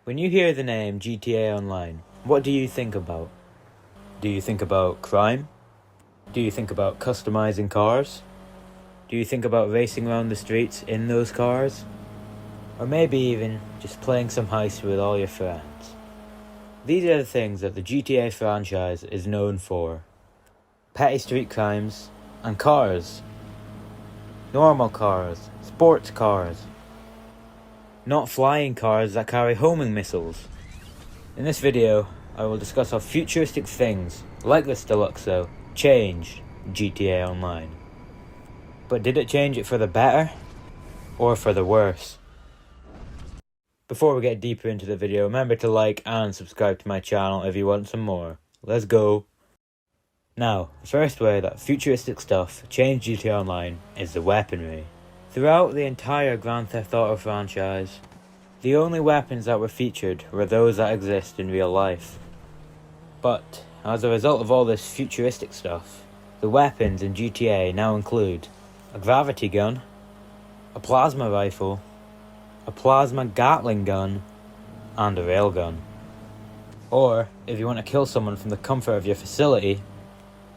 When you hear the name GTA Online, what do you think about? Do you think about crime? Do you think about customizing cars? Do you think about racing around the streets in those cars? Or maybe even just playing some heist with all your friends? These are the things that the GTA franchise is known for. Petty street crimes and cars. Normal cars, sports cars. Not flying cars that carry homing missiles. In this video, I will discuss how futuristic things, like this Deluxo, changed GTA Online. But did it change it for the better? Or for the worse? Before we get deeper into the video, remember to like and subscribe to my channel if you want some more. Let's go! Now, the first way that futuristic stuff changed GTA Online is the weaponry. Throughout the entire Grand Theft Auto franchise, the only weapons that were featured were those that exist in real life. But, as a result of all this futuristic stuff, the weapons in GTA now include a gravity gun, a plasma rifle, a plasma Gatling gun, and a railgun. Or, if you want to kill someone from the comfort of your facility,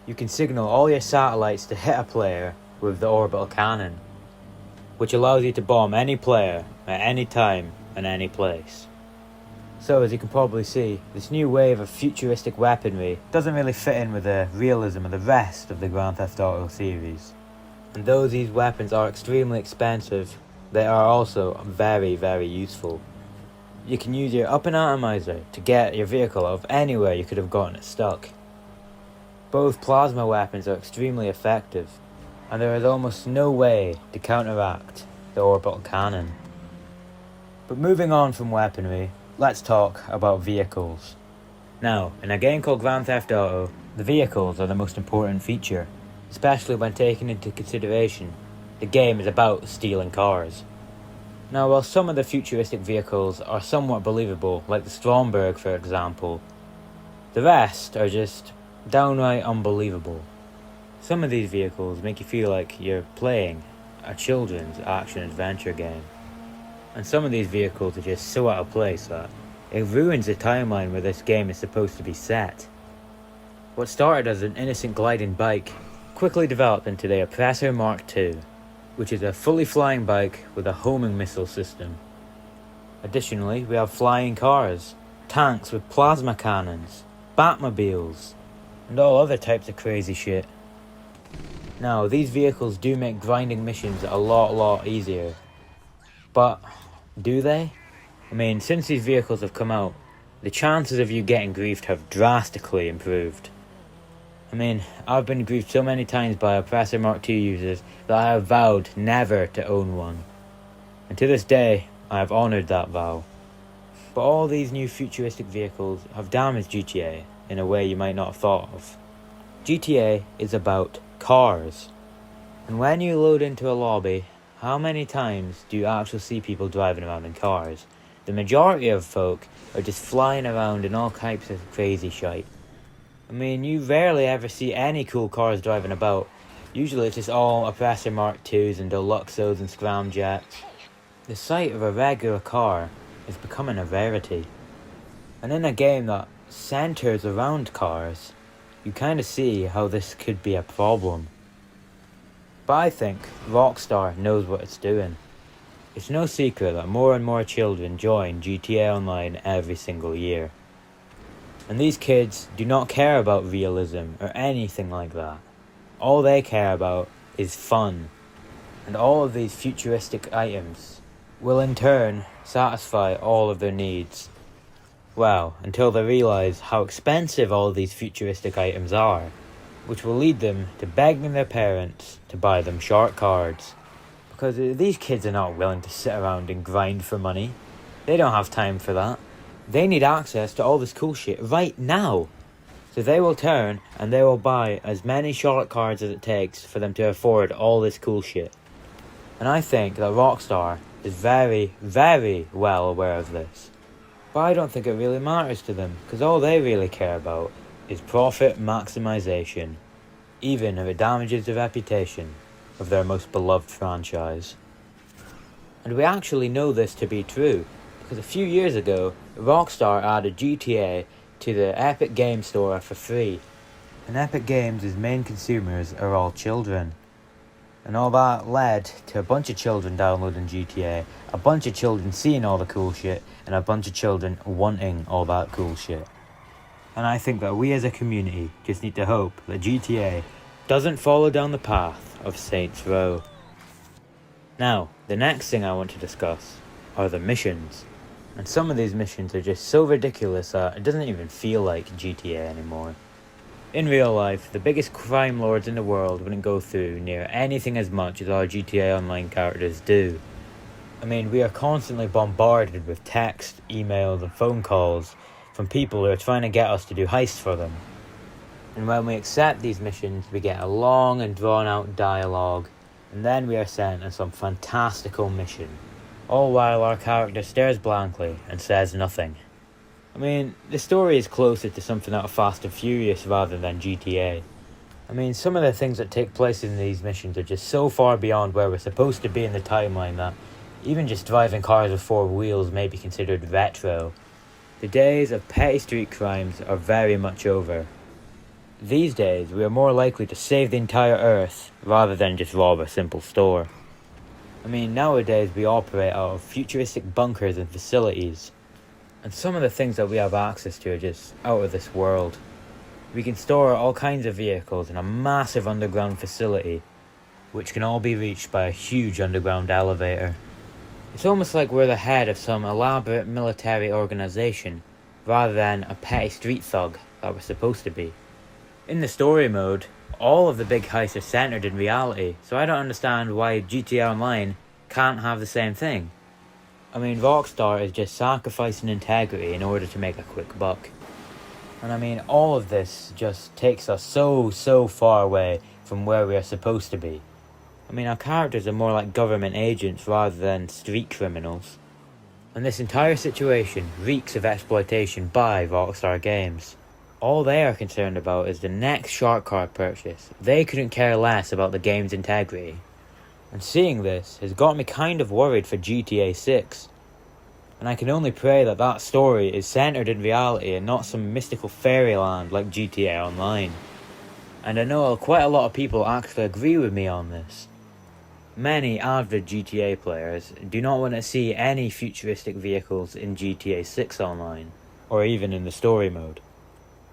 you can signal all your satellites to hit a player with the orbital cannon, which allows you to bomb any player at any time and any place. So as you can probably see, this new wave of futuristic weaponry doesn't really fit in with the realism of the rest of the Grand Theft Auto series. And though these weapons are extremely expensive, they are also very, very useful. You can use your up and atomizer to get your vehicle out of anywhere you could have gotten it stuck. Both plasma weapons are extremely effective, and there is almost no way to counteract the orbital cannon. But moving on from weaponry, let's talk about vehicles. Now, in a game called Grand Theft Auto, the vehicles are the most important feature, especially when taking into consideration the game is about stealing cars. Now, while some of the futuristic vehicles are somewhat believable, like the Stromberg for example, the rest are just downright unbelievable. Some of these vehicles make you feel like you're playing a children's action-adventure game. And some of these vehicles are just so out of place that it ruins the timeline where this game is supposed to be set. What started as an innocent gliding bike quickly developed into the Oppressor Mark II, which is a fully flying bike with a homing missile system. Additionally, we have flying cars, tanks with plasma cannons, Batmobiles, and all other types of crazy shit. Now, these vehicles do make grinding missions a lot easier. But, do they? I mean, since these vehicles have come out, the chances of you getting griefed have drastically improved. I mean, I've been griefed so many times by Oppressor Mark II users that I have vowed never to own one. And to this day, I have honoured that vow. But all these new futuristic vehicles have damaged GTA in a way you might not have thought of. GTA is about cars. And when you load into a lobby, how many times do you actually see people driving around in cars? The majority of folk are just flying around in all types of crazy shite. I mean, you rarely ever see any cool cars driving about. Usually it's just all Oppressor Mark IIs and Deluxos and Scramjets. The sight of a regular car is becoming a rarity. And in a game that centers around cars, you kind of see how this could be a problem. But I think Rockstar knows what it's doing. It's no secret that more and more children join GTA Online every single year. And these kids do not care about realism or anything like that. All they care about is fun. And all of these futuristic items will in turn satisfy all of their needs. Well, until they realise how expensive all of these futuristic items are, which will lead them to begging their parents to buy them shark cards. Because these kids are not willing to sit around and grind for money. They don't have time for that. They need access to all this cool shit right now. So they will turn and they will buy as many shark cards as it takes for them to afford all this cool shit. And I think that Rockstar is very, very well aware of this. But I don't think it really matters to them, because all they really care about is profit maximization, even if it damages the reputation of their most beloved franchise. And we actually know this to be true, Because a few years ago, Rockstar added GTA to the Epic Games Store for free. And Epic Games' main consumers are all children. And all that led to a bunch of children downloading GTA, a bunch of children seeing all the cool shit, and a bunch of children wanting all that cool shit. And I think that we as a community just need to hope that GTA doesn't follow down the path of Saints Row. Now, the next thing I want to discuss are the missions. And some of these missions are just so ridiculous that it doesn't even feel like GTA anymore. In real life, the biggest crime lords in the world wouldn't go through near anything as much as our GTA Online characters do. I mean, we are constantly bombarded with text, emails and phone calls from people who are trying to get us to do heists for them. And when we accept these missions, we get a long and drawn out dialogue, and then we are sent on some fantastical mission, all while our character stares blankly and says nothing. I mean, the story is closer to something out of Fast and Furious rather than GTA. I mean, some of the things that take place in these missions are just so far beyond where we're supposed to be in the timeline that even just driving cars with 4 wheels may be considered retro. The days of petty street crimes are very much over. These days, we are more likely to save the entire Earth rather than just rob a simple store. I mean, nowadays we operate out of futuristic bunkers and facilities. And some of the things that we have access to are just out of this world. We can store all kinds of vehicles in a massive underground facility, which can all be reached by a huge underground elevator. It's almost like we're the head of some elaborate military organization, rather than a petty street thug that we're supposed to be. In the story mode, all of the big heists are centered in reality, so I don't understand why GTA Online can't have the same thing. I mean, Rockstar is just sacrificing integrity in order to make a quick buck. And I mean, all of this just takes us so far away from where we are supposed to be. I mean, our characters are more like government agents rather than street criminals. And this entire situation reeks of exploitation by Rockstar Games. All they are concerned about is the next shark card purchase. They couldn't care less about the game's integrity. And seeing this has got me kind of worried for GTA 6. And I can only pray that that story is centered in reality and not some mystical fairyland like GTA Online. And I know quite a lot of people actually agree with me on this. Many avid GTA players do not want to see any futuristic vehicles in GTA 6 Online, or even in the story mode.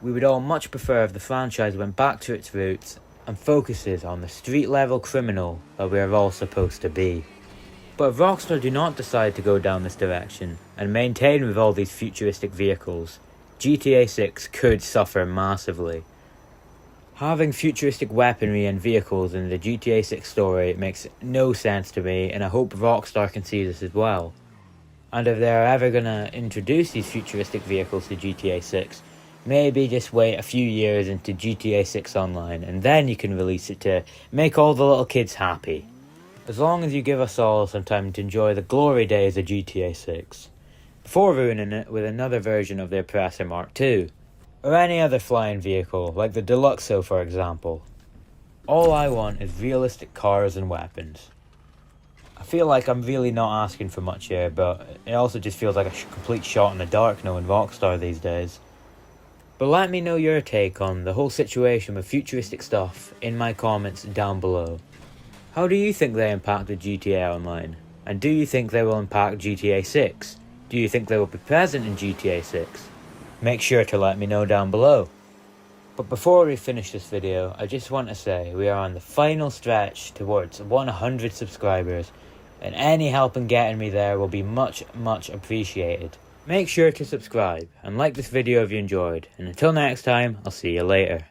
We would all much prefer if the franchise went back to its roots and focuses on the street level criminal that we are all supposed to be. But if Rockstar do not decide to go down this direction and maintain with all these futuristic vehicles, GTA 6 could suffer massively. Having futuristic weaponry and vehicles in the GTA 6 story makes no sense to me, and I hope Rockstar can see this as well. And if they're ever gonna introduce these futuristic vehicles to GTA 6, maybe just wait a few years into GTA 6 Online, and then you can release it to make all the little kids happy. As long as you give us all some time to enjoy the glory days of GTA 6, before ruining it with another version of the Oppressor Mark II, or any other flying vehicle, like the Deluxo for example. All I want is realistic cars and weapons. I feel like I'm really not asking for much here, but it also just feels like a complete shot in the dark knowing Rockstar these days. But let me know your take on the whole situation with futuristic stuff in my comments down below. How do you think they impacted GTA Online? And do you think they will impact GTA 6? Do you think they will be present in GTA 6? Make sure to let me know down below. But before we finish this video, I just want to say we are on the final stretch towards 100 subscribers, and any help in getting me there will be much appreciated. Make sure to subscribe and like this video if you enjoyed, and until next time, I'll see you later.